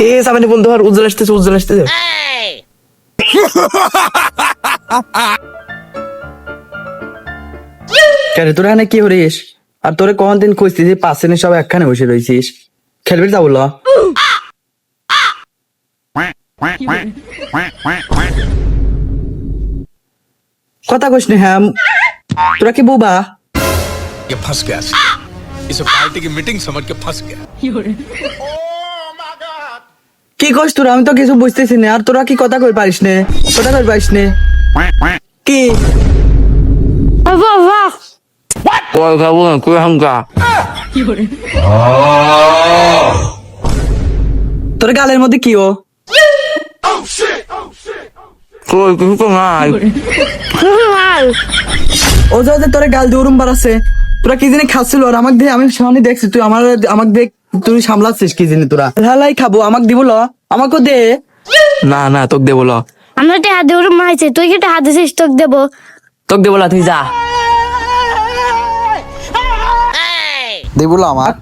এ সামনে বন্ধু আর উজ্জ্বল আসতেছে কেরে তোরা এখানে কি করিস? আর তোরে কোন দিন কইছিস যে পাশে নে সব একখানে বসে রইছিস, খেলবি তা বললো? কথা কইস নি। হ্যাঁ তোরা কি বোবা? ये फंस गया इसे पार्टी की मीटिंग समझ के फंस गया। কি কইস তোরা? আমি তো কিছু বুঝতেছি না। আর তোরা কি কথা কই পারিস নে? কথা কই পারিস নে কি? কই খাবো না কই হামকা তোর গালের মধ্যে কি ও? কই কিছু তো নাই। ও যে তোর গাল দিয়ে উরুম বাড়াচ্ছে। তোরা কি জানি খাচ্ছিল আর আমাকে দিয়ে? আমি সামনে দেখছি তুই আমাকে দেখ, তুই সামলাচ্ছিস কি জানি। তোরা লালাই খাবো আমাকে দিব ল, আমাকে দে। না না তোকে দেবো ল। আমরা তো হাতে ওর মাইছে, তুই কি হাতে শেষ তোকে দেবো? তোকে দেবো ল, তুই যা। দেবো ল আমার